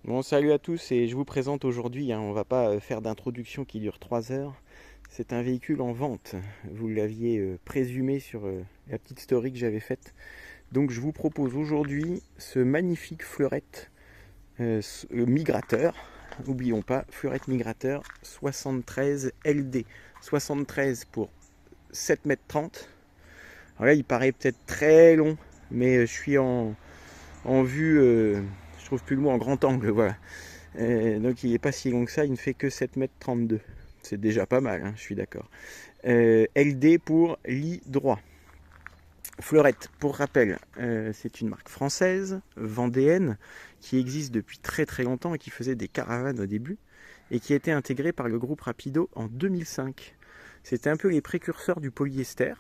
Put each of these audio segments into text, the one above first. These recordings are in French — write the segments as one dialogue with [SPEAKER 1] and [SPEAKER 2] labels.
[SPEAKER 1] Bon, salut à tous et je vous présente aujourd'hui, on va pas faire d'introduction qui dure 3 heures. C'est un véhicule en vente. Vous l'aviez présumé sur la petite story que j'avais faite. Donc je vous propose aujourd'hui ce magnifique Fleurette migrateur. N'oublions pas, Fleurette migrateur 73 LD. 73 pour 7,30 m. Alors là, il paraît peut-être très long, mais je suis en vue, je trouve plus le mot, en grand angle, voilà. Donc il n'est pas si long que ça, il ne fait que 7,32 m. C'est déjà pas mal, hein, je suis d'accord. LD pour lit droit. Fleurette, pour rappel, c'est une marque française, vendéenne, qui existe depuis très très longtemps et qui faisait des caravanes au début, et qui a été intégrée par le groupe Rapido en 2005. C'était un peu les précurseurs du polyester.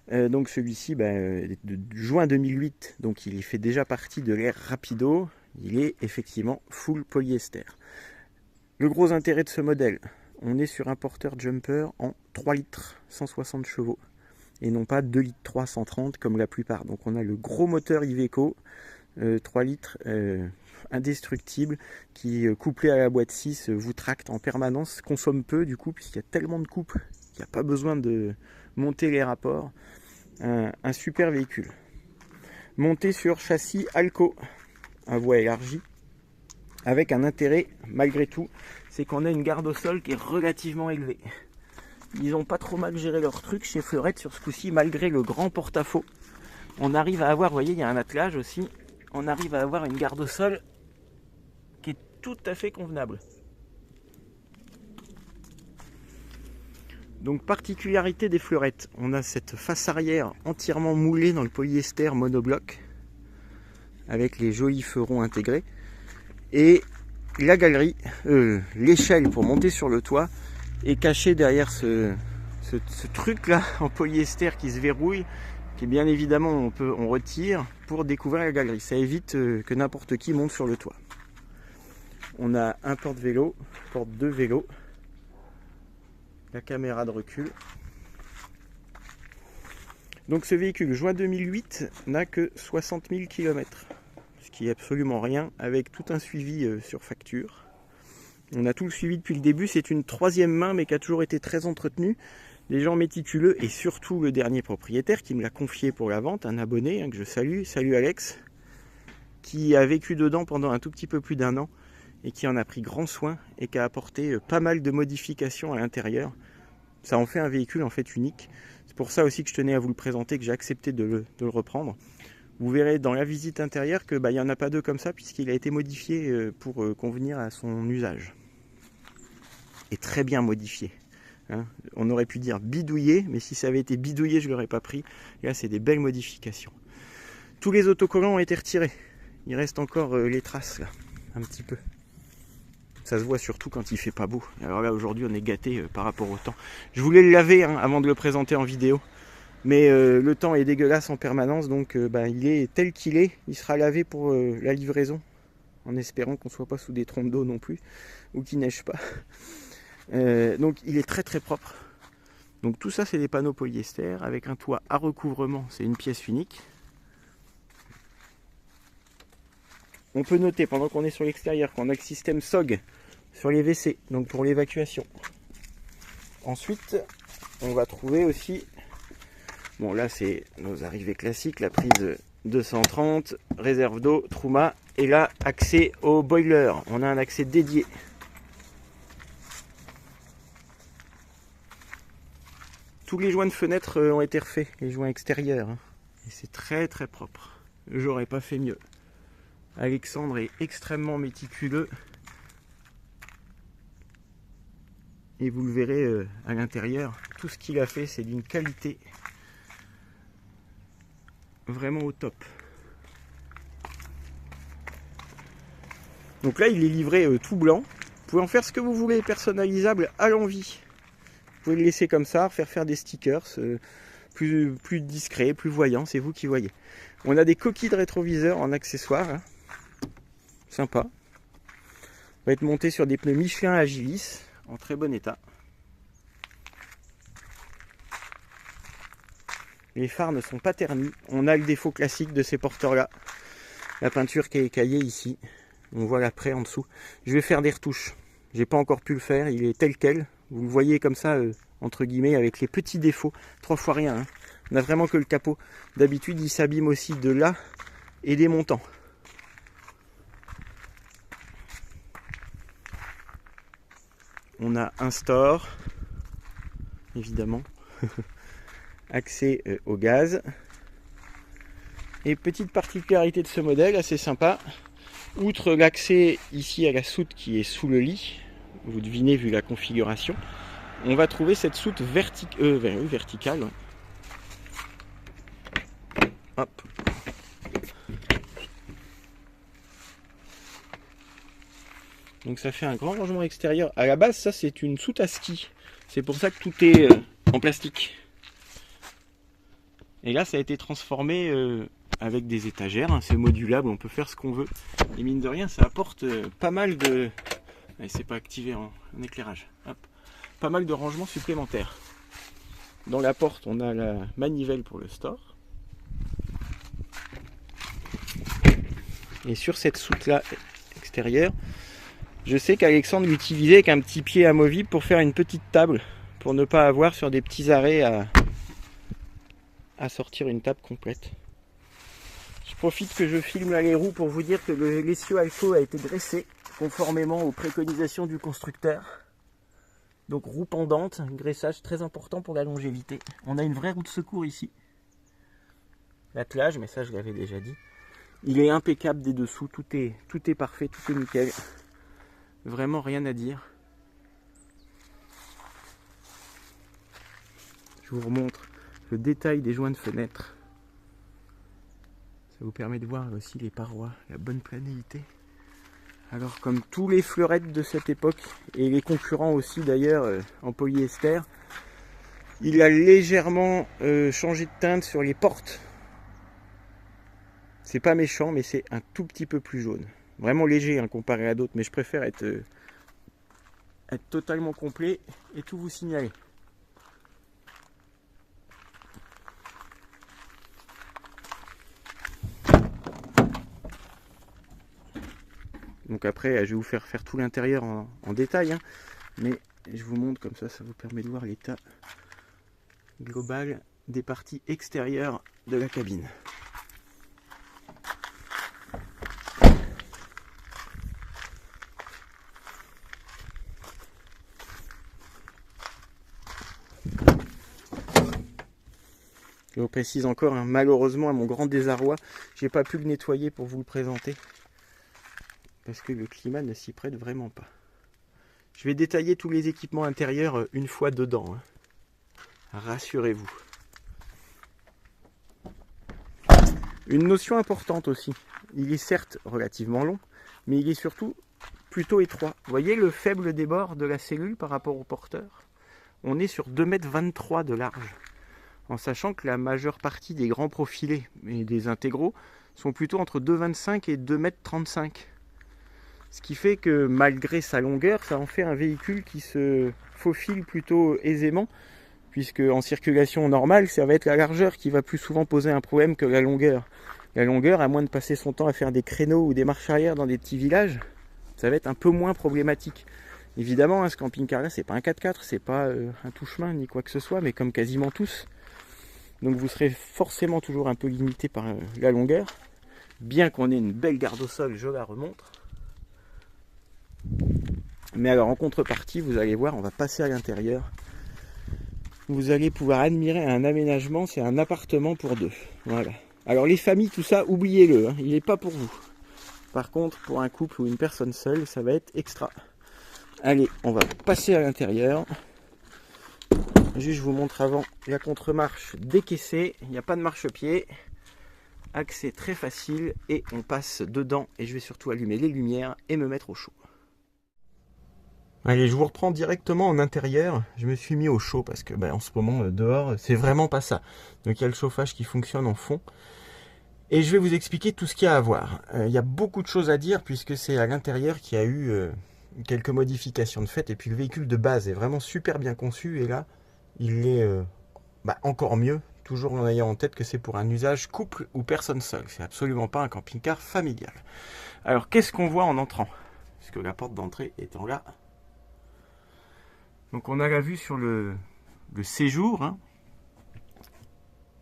[SPEAKER 1] Donc celui-ci, de juin 2008, donc il fait déjà partie de l'ère Rapido. Il est effectivement full polyester. Le gros intérêt de ce modèle, on est sur un porteur jumper en 3 litres 160 chevaux et non pas 2 litres 3 130 comme la plupart. Donc on a le gros moteur Iveco 3 litres indestructible qui, couplé à la boîte 6, vous tracte en permanence, consomme peu du coup puisqu'il y a tellement de couples qu'il n'y a pas besoin de monter les rapports. Un super véhicule monté sur châssis Alco à voie élargie, avec un intérêt malgré tout, c'est qu'on a une garde au sol qui est relativement élevée. Ils n'ont pas trop mal géré leur truc chez Fleurette sur ce coup-ci, malgré le grand porte-à-faux. On arrive à avoir, vous voyez, il y a un attelage aussi, on arrive à avoir une garde au sol qui est tout à fait convenable. Donc particularité des Fleurettes, on a cette face arrière entièrement moulée dans le polyester monobloc avec les jolis ferrons intégrés et la galerie, l'échelle pour monter sur le toit est cachée derrière ce truc là en polyester qui se verrouille, qui bien évidemment on retire pour découvrir la galerie. Ça évite que n'importe qui monte sur le toit. On a un porte-vélo, porte de vélo, la caméra de recul. Donc ce véhicule, juin 2008, n'a que 60 000 km, ce qui est absolument rien, avec tout un suivi sur facture. On a tout le suivi depuis le début, c'est une 3e main, mais qui a toujours été très entretenue. Des gens méticuleux, et surtout le dernier propriétaire qui me l'a confié pour la vente, un abonné que je salue, salut Alex, qui a vécu dedans pendant un tout petit peu plus d'1 an, et qui en a pris grand soin, et qui a apporté pas mal de modifications à l'intérieur. Ça en fait un véhicule en fait unique. C'est pour ça aussi que je tenais à vous le présenter, que j'ai accepté de le reprendre. Vous verrez dans la visite intérieure que il n'y en a pas deux comme ça, puisqu'il a été modifié pour convenir à son usage. Et très bien modifié. Hein, on aurait pu dire bidouillé, mais si ça avait été bidouillé, je ne l'aurais pas pris. Et là, c'est des belles modifications. Tous les autocollants ont été retirés. Il reste encore les traces, là, un petit peu. Ça se voit surtout quand il fait pas beau. Alors là, aujourd'hui, on est gâté par rapport au temps. Je voulais le laver avant de le présenter en vidéo. Mais le temps est dégueulasse en permanence, donc il est tel qu'il est. Il sera lavé pour la livraison, en espérant qu'on ne soit pas sous des trompes d'eau non plus, ou qu'il neige pas. Donc il est très très propre. Donc tout ça, c'est des panneaux polyester avec un toit à recouvrement. C'est une pièce unique. On peut noter pendant qu'on est sur l'extérieur qu'on a le système SOG sur les WC, donc pour l'évacuation. Ensuite, on va trouver aussi, bon là c'est nos arrivées classiques, la prise 230, réserve d'eau, Truma, et là accès au boiler. On a un accès dédié. Tous les joints de fenêtre ont été refaits, les joints extérieurs, et c'est très très propre. J'aurais pas fait mieux. Alexandre est extrêmement méticuleux et vous le verrez à l'intérieur, tout ce qu'il a fait c'est d'une qualité vraiment au top. Donc là il est livré tout blanc, vous pouvez en faire ce que vous voulez, personnalisable à l'envie. Vous pouvez le laisser comme ça, faire des stickers plus discrets, plus voyants, c'est vous qui voyez. On a des coquilles de rétroviseur en accessoire, hein. Sympa. Va être monté sur des pneus Michelin Agilis en très bon état. Les phares ne sont pas ternis. On a le défaut classique de ces porteurs là, la peinture qui est écaillée ici. On voit l'après en dessous. Je vais faire des retouches. J'ai pas encore pu le faire, il est tel quel. Vous le voyez comme ça, entre guillemets, avec les petits défauts. 3 fois rien, hein. On n'a vraiment que le capot. D'habitude, il s'abîme aussi de là et des montants. On a un store, évidemment. Accès au gaz. Et petite particularité de ce modèle, assez sympa. Outre l'accès ici à la soute qui est sous le lit, vous devinez vu la configuration, on va trouver cette soute verticale. Hop. Donc ça fait un grand rangement extérieur. À la base, ça c'est une soute à ski. C'est pour ça que tout est en plastique. Et là, ça a été transformé avec des étagères. Hein. C'est modulable, on peut faire ce qu'on veut. Et mine de rien, ça apporte pas mal de... Allez, c'est pas activé en éclairage. Hop. Pas mal de rangements supplémentaires. Dans la porte, on a la manivelle pour le store. Et sur cette soute-là extérieure, je sais qu'Alexandre l'utilisait avec un petit pied amovible pour faire une petite table, pour ne pas avoir sur des petits arrêts à sortir une table complète. Je profite que je filme là les roues pour vous dire que l'essieu Alco a été dressé conformément aux préconisations du constructeur. Donc roue pendante, un graissage très important pour la longévité. On a une vraie roue de secours ici. L'attelage, mais ça je l'avais déjà dit. Il est impeccable des dessous, tout est parfait, tout est nickel. Vraiment rien à dire. Je vous remontre le détail des joints de fenêtre. Ça vous permet de voir aussi les parois, la bonne planéité. Alors comme tous les fleurettes de cette époque, et les concurrents aussi d'ailleurs en polyester, il a légèrement changé de teinte sur les portes. C'est pas méchant, mais c'est un tout petit peu plus jaune. Vraiment léger hein, comparé à d'autres, mais je préfère être totalement complet et tout vous signaler. Donc après, je vais vous faire tout l'intérieur en détail, hein, mais je vous montre comme ça vous permet de voir l'état global des parties extérieures de la cabine. Je vous précise encore, hein, malheureusement à mon grand désarroi, j'ai pas pu le nettoyer pour vous le présenter. Parce que le climat ne s'y prête vraiment pas. Je vais détailler tous les équipements intérieurs une fois dedans. Hein. Rassurez-vous. Une notion importante aussi. Il est certes relativement long, mais il est surtout plutôt étroit. Vous voyez le faible débord de la cellule par rapport au porteur? On est sur 2,23 m de large. En sachant que la majeure partie des grands profilés et des intégraux sont plutôt entre 2,25 m et 2,35 m. Ce qui fait que malgré sa longueur, ça en fait un véhicule qui se faufile plutôt aisément, puisque en circulation normale, ça va être la largeur qui va plus souvent poser un problème que la longueur. La longueur, à moins de passer son temps à faire des créneaux ou des marches arrière dans des petits villages, ça va être un peu moins problématique. Évidemment, ce camping-car-là, c'est pas un 4x4, c'est pas un tout-chemin ni quoi que ce soit, mais comme quasiment tous. Donc vous serez forcément toujours un peu limité par la longueur, bien qu'on ait une belle garde au sol, je la remontre. Mais alors en contrepartie, vous allez voir, on va passer à l'intérieur. Vous allez pouvoir admirer un aménagement, c'est un appartement pour deux. Voilà. Alors les familles, tout ça, oubliez-le, hein, il n'est pas pour vous. Par contre, pour un couple ou une personne seule, ça va être extra. Allez, on va passer à l'intérieur. Juste, je vous montre avant la contre-marche décaissée. Il n'y a pas de marchepied. Accès très facile et on passe dedans. Et je vais surtout allumer les lumières et me mettre au chaud. Allez, je vous reprends directement en intérieur. Je me suis mis au chaud parce que en ce moment, dehors, c'est vraiment pas ça. Donc il y a le chauffage qui fonctionne en fond. Et je vais vous expliquer tout ce qu'il y a à voir. Il y a beaucoup de choses à dire puisque c'est à l'intérieur qu'il y a eu quelques modifications de fait. Et puis le véhicule de base est vraiment super bien conçu. Et là, il est encore mieux. toujours en ayant en tête que c'est pour un usage couple ou personne seule. C'est absolument pas un camping-car familial. Alors qu'est-ce qu'on voit en entrant? Puisque la porte d'entrée étant là. Donc on a la vue sur le séjour, hein,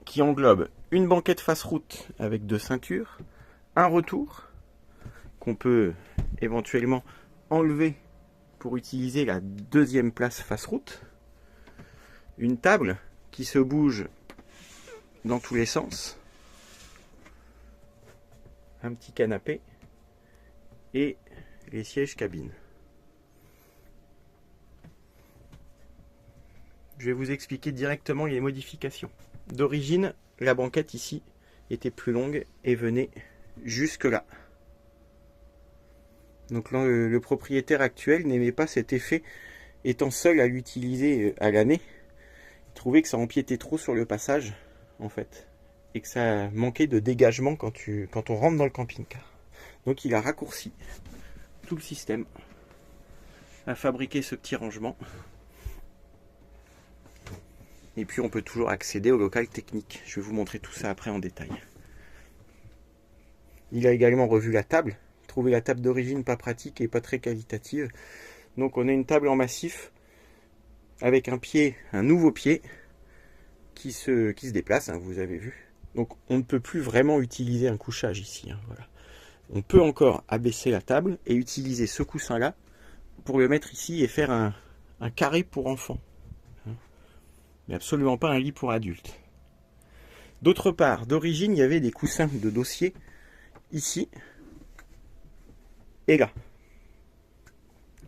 [SPEAKER 1] qui englobe une banquette face route avec 2 ceintures, un retour qu'on peut éventuellement enlever pour utiliser la 2e place face route, une table qui se bouge dans tous les sens, un petit canapé et les sièges cabine. Je vais vous expliquer directement les modifications. D'origine, la banquette ici était plus longue et venait jusque là. Donc le propriétaire actuel n'aimait pas cet effet, étant seul à l'utiliser à l'année. Il trouvait que ça empiétait trop sur le passage, en fait, et que ça manquait de dégagement quand on rentre dans le camping-car. Donc il a raccourci tout le système, a fabriqué ce petit rangement. Et puis on peut toujours accéder au local technique. Je vais vous montrer tout ça après en détail. Il a également revu la table. Trouvé la table d'origine pas pratique et pas très qualitative. Donc on a une table en massif avec un nouveau pied qui se déplace, hein, vous avez vu. Donc on ne peut plus vraiment utiliser un couchage ici. Hein, voilà. On peut encore abaisser la table et utiliser ce coussin-là pour le mettre ici et faire un carré pour enfants. Mais absolument pas un lit pour adultes. D'autre part, d'origine, il y avait des coussins de dossier ici et là.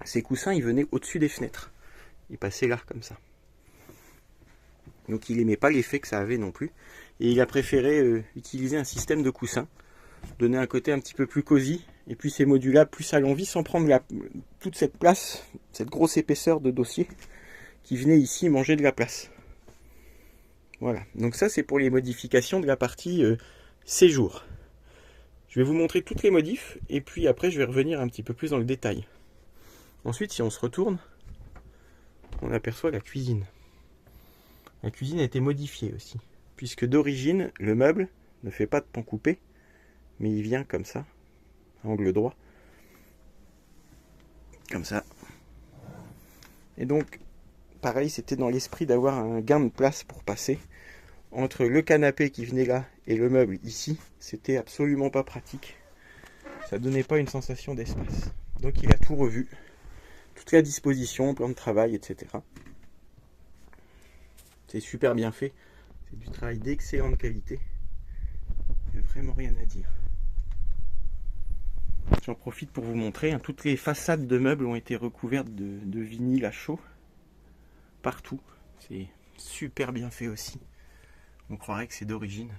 [SPEAKER 1] Ces coussins, ils venaient au-dessus des fenêtres. Ils passaient là, comme ça. Donc il n'aimait pas l'effet que ça avait non plus. Et il a préféré utiliser un système de coussins, donner un côté un petit peu plus cosy, et puis c'est modulable plus à l'envie sans prendre toute cette place, cette grosse épaisseur de dossier qui venait ici manger de la place. Voilà, donc ça c'est pour les modifications de la partie séjour. Je vais vous montrer toutes les modifs et puis après je vais revenir un petit peu plus dans le détail. Ensuite, si on se retourne, on aperçoit la cuisine. La cuisine a été modifiée aussi, puisque d'origine, le meuble ne fait pas de pan coupé, mais il vient comme ça, à angle droit. Comme ça. Et donc, pareil, c'était dans l'esprit d'avoir un gain de place pour passer. Entre le canapé qui venait là et le meuble ici, c'était absolument pas pratique. Ça donnait pas une sensation d'espace. Donc il a tout revu. Toute la disposition, plan de travail, etc. C'est super bien fait. C'est du travail d'excellente qualité. Il n'y a vraiment rien à dire. J'en profite pour vous montrer. Hein, toutes les façades de meubles ont été recouvertes de vinyle à chaud. Partout. C'est super bien fait aussi. On croirait que c'est d'origine.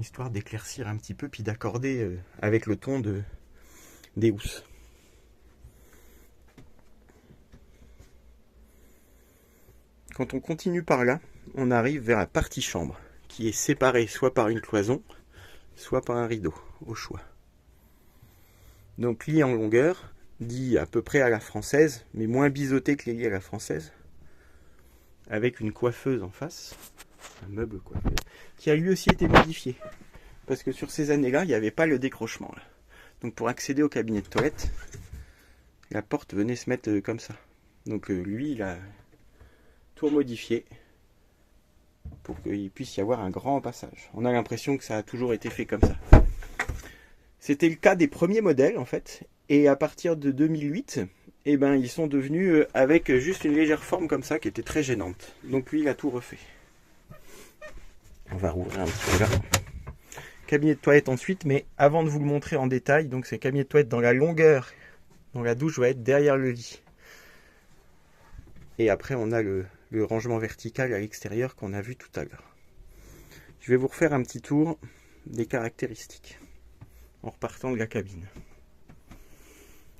[SPEAKER 1] Histoire d'éclaircir un petit peu, puis d'accorder avec le ton des housses. Quand on continue par là, on arrive vers la partie chambre, qui est séparée soit par une cloison, soit par un rideau, au choix. Donc lit en longueur, dit à peu près à la française, mais moins biseauté que les lits à la française, avec une coiffeuse en face, un meuble coiffeuse, qui a lui aussi été modifié. Parce que sur ces années-là, il n'y avait pas le décrochement. Là. Donc pour accéder au cabinet de toilette, la porte venait se mettre comme ça. Donc lui, il a tout modifié pour qu'il puisse y avoir un grand passage. On a l'impression que ça a toujours été fait comme ça. C'était le cas des premiers modèles en fait. Et à partir de 2008, eh ben, ils sont devenus avec juste une légère forme comme ça qui était très gênante. Donc lui, il a tout refait. On va rouvrir un petit peu là. Cabinet de toilette ensuite, mais avant de vous le montrer en détail, donc c'est cabinet de toilette dans la longueur, dont la douche va être derrière le lit. Et après, on a le rangement vertical à l'extérieur qu'on a vu tout à l'heure. Je vais vous refaire un petit tour des caractéristiques en repartant de la cabine.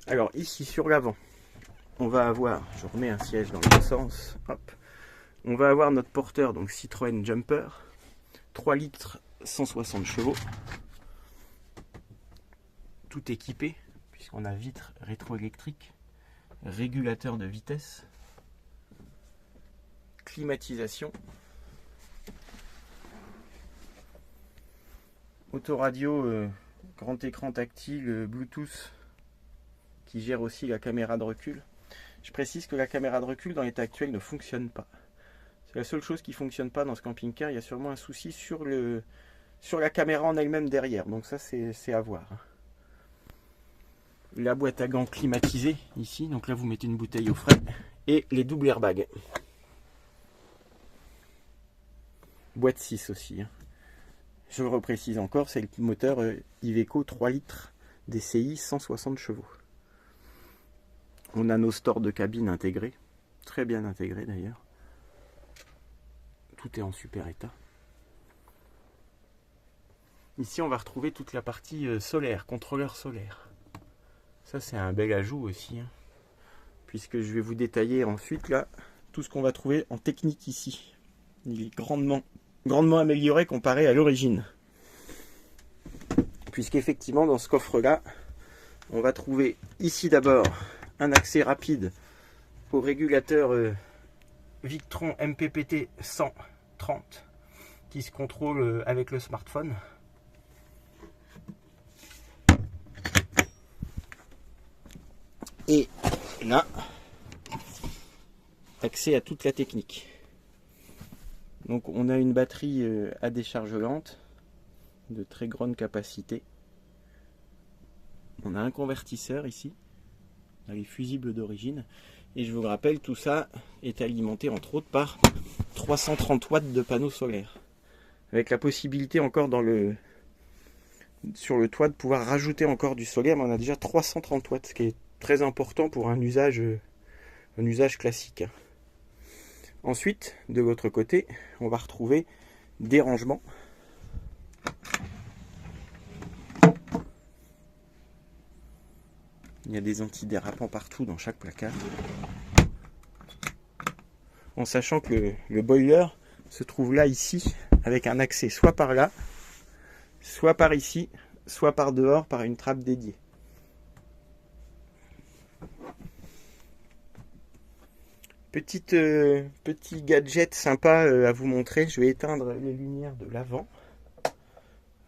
[SPEAKER 1] Alors ici sur l'avant, on va avoir, je remets un siège dans le sens, hop, on va avoir notre porteur, donc Citroën Jumper, 3 litres 160 chevaux, tout équipé, puisqu'on a vitre rétroélectrique, régulateur de vitesse, climatisation, autoradio, grand écran tactile, Bluetooth qui gère aussi la caméra de recul. Je précise que la caméra de recul dans l'état actuel ne fonctionne pas. C'est la seule chose qui ne fonctionne pas dans ce camping-car. Il y a sûrement un souci sur la caméra en elle-même derrière. Donc ça c'est à voir. La boîte à gants climatisée ici. Donc là vous mettez une bouteille au frais. Et les doubles airbags. Boîte 6 aussi. Je le reprécise encore, c'est le moteur Iveco 3 litres DCI 160 chevaux. On a nos stores de cabine intégrés, très bien intégrés d'ailleurs. Tout est en super état. Ici on va retrouver toute la partie solaire, contrôleur solaire. Ça c'est un bel ajout aussi, puisque je vais vous détailler ensuite là tout ce qu'on va trouver en technique ici. Il est grandement amélioré comparé à l'origine. Puisqu'effectivement dans ce coffre là, on va trouver ici d'abord un accès rapide au régulateur Victron MPPT 130 qui se contrôle avec le smartphone. Et là, accès à toute la technique. Donc on a une batterie à décharge lente de très grande capacité. On a un convertisseur ici, les fusibles d'origine. Et je vous le rappelle, tout ça est alimenté entre autres par 330 watts de panneaux solaires. Avec la possibilité encore sur le toit de pouvoir rajouter encore du solaire, mais on a déjà 330 watts, ce qui est très important pour un usage classique. Ensuite, de l'autre côté, on va retrouver des rangements. Il y a des antidérapants partout dans chaque placard. En sachant que le boiler se trouve là, ici, avec un accès soit par là, soit par ici, soit par dehors, par une trappe dédiée. Petit gadget sympa à vous montrer. Je vais éteindre les lumières de l'avant.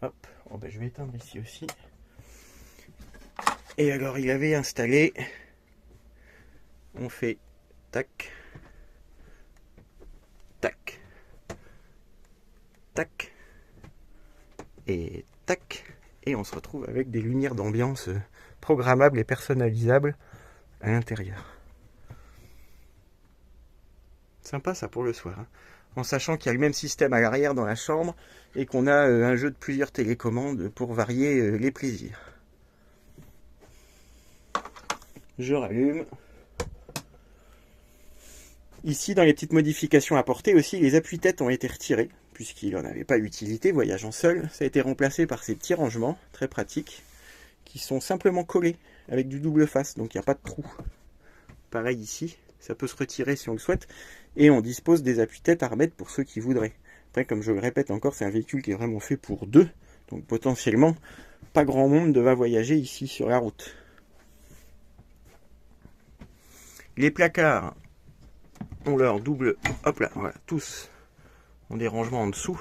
[SPEAKER 1] Hop, oh ben je vais éteindre ici aussi. Et alors il avait installé, on fait tac, tac, tac, et tac, et on se retrouve avec des lumières d'ambiance programmables et personnalisables à l'intérieur. Sympa ça pour le soir, en sachant qu'il y a le même système à l'arrière dans la chambre et qu'on a un jeu de plusieurs télécommandes pour varier les plaisirs. Je rallume. Ici, dans les petites modifications apportées aussi, les appuis-têtes ont été retirés, puisqu'il n'en avait pas utilité, voyageant seul. Ça a été remplacé par ces petits rangements, très pratiques, qui sont simplement collés avec du double face, donc il n'y a pas de trou. Pareil ici, ça peut se retirer si on le souhaite, et on dispose des appuis-têtes à remettre pour ceux qui voudraient. Après, comme je le répète encore, c'est un véhicule qui est vraiment fait pour deux, donc potentiellement, pas grand monde va voyager ici sur la route. Les placards ont leur double, hop là, voilà, tous ont des rangements en dessous.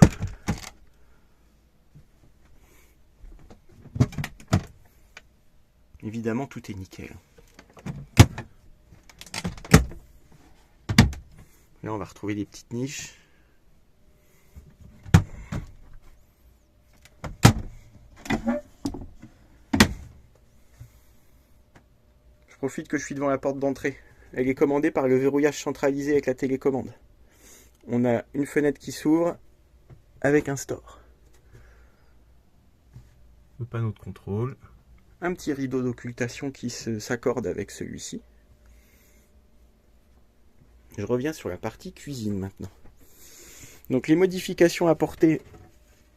[SPEAKER 1] Évidemment, tout est nickel. Là, on va retrouver des petites niches. Je profite que je suis devant la porte d'entrée. Elle est commandée par le verrouillage centralisé avec la télécommande. On a une fenêtre qui s'ouvre avec un store. Le panneau de contrôle. Un petit rideau d'occultation qui s'accorde avec celui-ci. Je reviens sur la partie cuisine maintenant. Donc les modifications apportées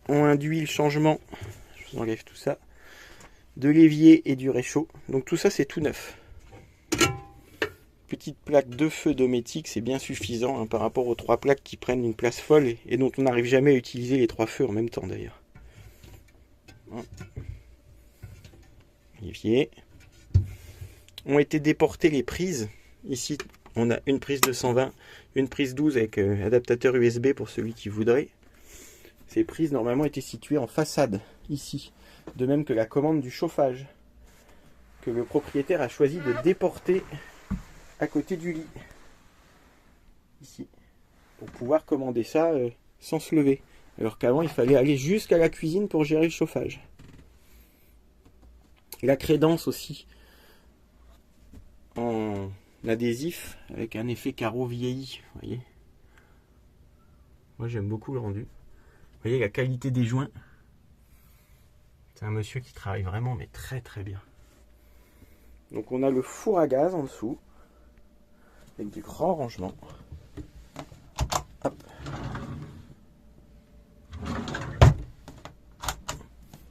[SPEAKER 1] ont induit le changement, je vous enlève tout ça, de l'évier et du réchaud. Donc tout ça c'est tout neuf. Petite plaque de feu Dometic, c'est bien suffisant par rapport aux 3 plaques qui prennent une place folle et dont on n'arrive jamais à utiliser les 3 feux en même temps d'ailleurs. Évier. ont été déportées les prises. Ici, on a une prise 220, une prise 12 avec adaptateur USB pour celui qui voudrait. Ces prises normalement étaient situées en façade, ici. De même que la commande du chauffage, que le propriétaire a choisi de déporter à côté du lit. Ici. Pour pouvoir commander ça sans se lever. Alors qu'avant, il fallait aller jusqu'à la cuisine pour gérer le chauffage. La crédence aussi en adhésif avec un effet carreau vieilli. Vous voyez, moi j'aime beaucoup le rendu. Vous voyez la qualité des joints. C'est un monsieur qui travaille vraiment mais très très bien. Donc on a le four à gaz en dessous avec des grands rangements. Hop.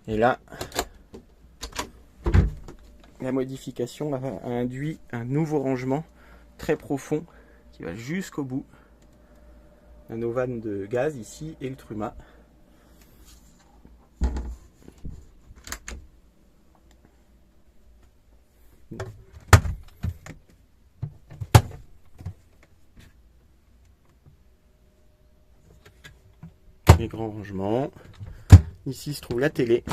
[SPEAKER 1] Et là, la modification a induit un nouveau rangement très profond qui va jusqu'au bout. Un ovane de gaz ici et le truma. Les grands rangements. Ici se trouve la télé,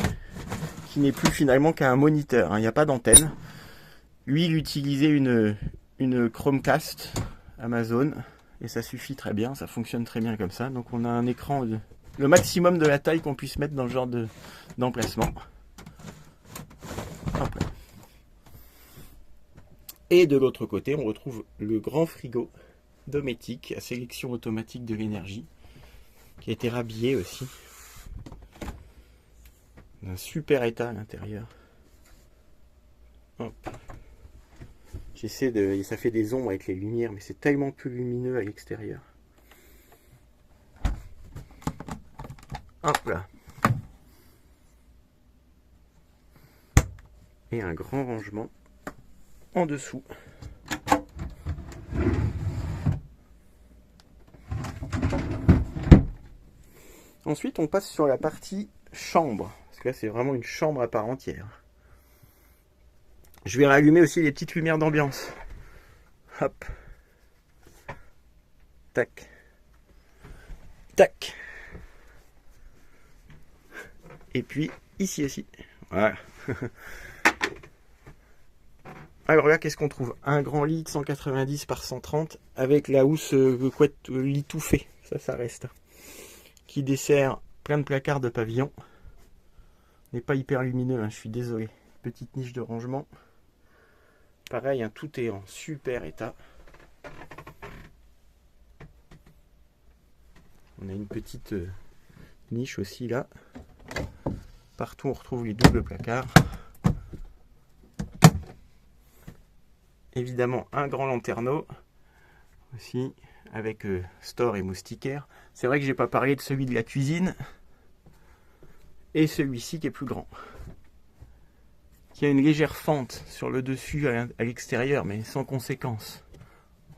[SPEAKER 1] qui n'est plus finalement qu'un moniteur. Il n'y a pas d'antenne. Lui, il utilisait une Chromecast Amazon. Et ça suffit très bien, ça fonctionne très bien comme ça. Donc on a un écran, le maximum de la taille qu'on puisse mettre dans le genre d'emplacement. Hop là. Et de l'autre côté, on retrouve le grand frigo Dometic à sélection automatique de l'énergie, qui a été rhabillé aussi. Un super état à l'intérieur. Hop. J'essaie de... Ça fait des ombres avec les lumières, mais c'est tellement plus lumineux à l'extérieur. Hop là. Et un grand rangement en dessous. Ensuite, on passe sur la partie chambre. Parce que là, c'est vraiment une chambre à part entière. Je vais rallumer aussi les petites lumières d'ambiance. Hop. Tac. Tac. Et puis, ici aussi. Voilà. Alors là, qu'est-ce qu'on trouve? Un grand lit de 190 par 130 avec la housse couette lit tout fait. Ça reste. Qui dessert plein de placards de pavillon. N'est pas hyper lumineux, hein, je suis désolé. Petite niche de rangement. Pareil, hein, tout est en super état. On a une petite niche aussi là. Partout on retrouve les doubles placards. Évidemment un grand lanterneau aussi avec store et moustiquaire. C'est vrai que j'ai pas parlé de celui de la cuisine et celui-ci qui est plus grand. Qui a une légère fente sur le dessus à l'extérieur, mais sans conséquence.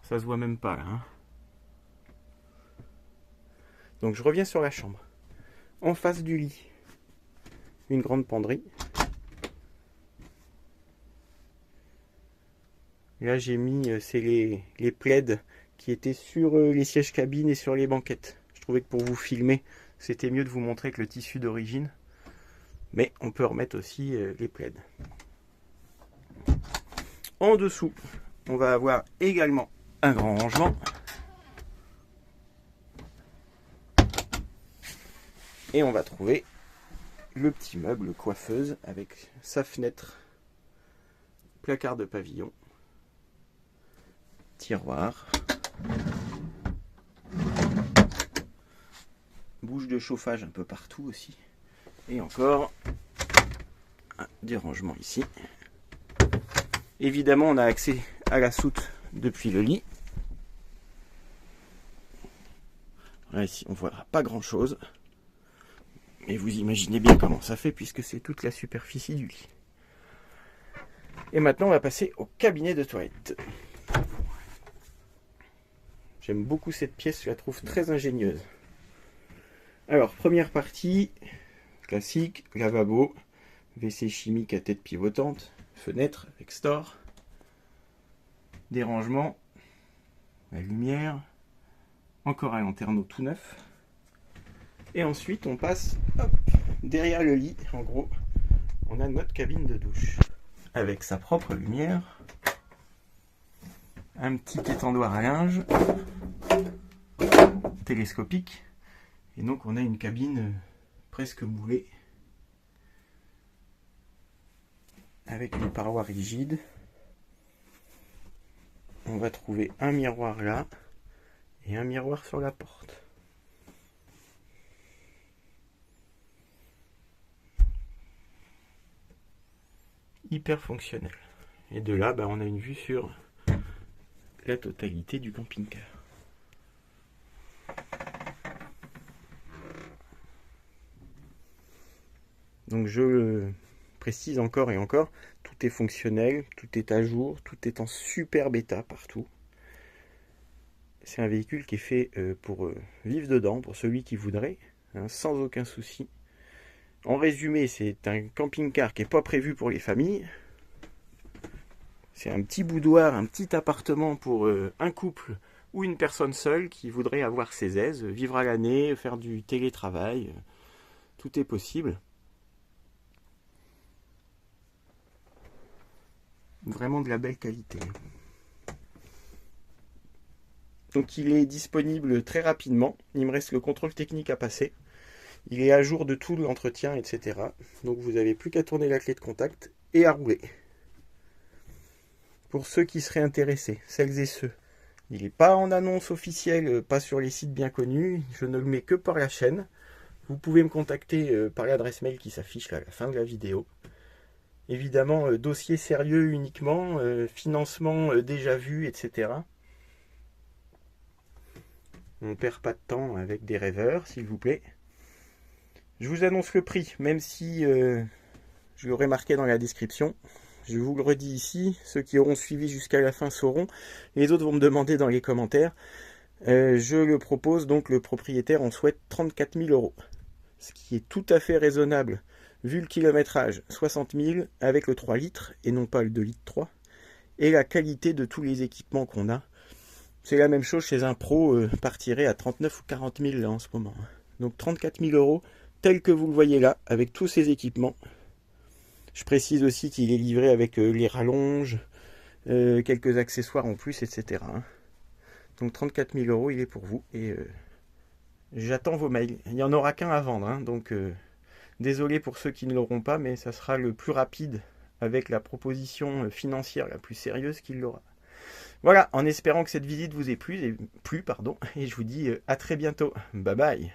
[SPEAKER 1] Ça se voit même pas là. Hein. Donc je reviens sur la chambre. En face du lit, une grande penderie. Là j'ai mis, c'est les plaids qui étaient sur les sièges cabines et sur les banquettes. Je trouvais que pour vous filmer, c'était mieux de vous montrer que le tissu d'origine. Mais on peut remettre aussi les plaids. En dessous, on va avoir également un grand rangement. Et on va trouver le petit meuble coiffeuse avec sa fenêtre, placard de pavillon, tiroir, bouche de chauffage un peu partout aussi. Et encore des rangements ici. Évidemment, on a accès à la soute depuis le lit. Là, ici, on ne voit pas grand-chose. Mais vous imaginez bien comment ça fait, puisque c'est toute la superficie du lit. Et maintenant, on va passer au cabinet de toilette. J'aime beaucoup cette pièce, je la trouve très ingénieuse. Alors, première partie, classique, lavabo, WC chimique à tête pivotante, fenêtre avec store, des rangements, la lumière, encore un lanterneau tout neuf. Et ensuite on passe hop, derrière le lit, en gros, on a notre cabine de douche. Avec sa propre lumière, un petit étendoir à linge, télescopique, et donc on a une cabine presque moulée, avec une paroi rigide. On va trouver un miroir là, et un miroir sur la porte. Hyper fonctionnel. Et de là, on a une vue sur la totalité du camping-car. Donc je le précise encore et encore, tout est fonctionnel, tout est à jour, tout est en super bêta partout. C'est un véhicule qui est fait pour vivre dedans, pour celui qui voudrait, hein, sans aucun souci. En résumé, c'est un camping-car qui n'est pas prévu pour les familles. C'est un petit boudoir, un petit appartement pour un couple ou une personne seule qui voudrait avoir ses aises, vivre à l'année, faire du télétravail. Tout est possible. Vraiment de la belle qualité. Donc il est disponible très rapidement. Il me reste le contrôle technique à passer. Il est à jour de tout l'entretien, etc. Donc vous n'avez plus qu'à tourner la clé de contact et à rouler. Pour ceux qui seraient intéressés, celles et ceux, il n'est pas en annonce officielle, pas sur les sites bien connus. Je ne le mets que par la chaîne. Vous pouvez me contacter par l'adresse mail qui s'affiche à la fin de la vidéo. Évidemment, dossier sérieux uniquement, financement déjà vu, etc. On ne perd pas de temps avec des rêveurs, s'il vous plaît. Je vous annonce le prix, même si je l'aurais marqué dans la description. Je vous le redis ici, ceux qui auront suivi jusqu'à la fin sauront. Les autres vont me demander dans les commentaires. Je le propose, donc le propriétaire en souhaite 34 000 €. Ce qui est tout à fait raisonnable, vu le kilométrage, 60 000 avec le 3 litres et non pas le 2 litres 3. Et la qualité de tous les équipements qu'on a. C'est la même chose chez un pro, partirait à 39 ou 40 000 là en ce moment. Donc 34 000 €, tel que vous le voyez là, avec tous ces équipements. Je précise aussi qu'il est livré avec les rallonges, quelques accessoires en plus, etc. Donc 34 000 €, il est pour vous. Et j'attends vos mails. Il n'y en aura qu'un à vendre. Donc désolé pour ceux qui ne l'auront pas, mais ça sera le plus rapide avec la proposition financière la plus sérieuse qu'il aura. Voilà, en espérant que cette visite vous ait plu, et je vous dis à très bientôt. Bye bye.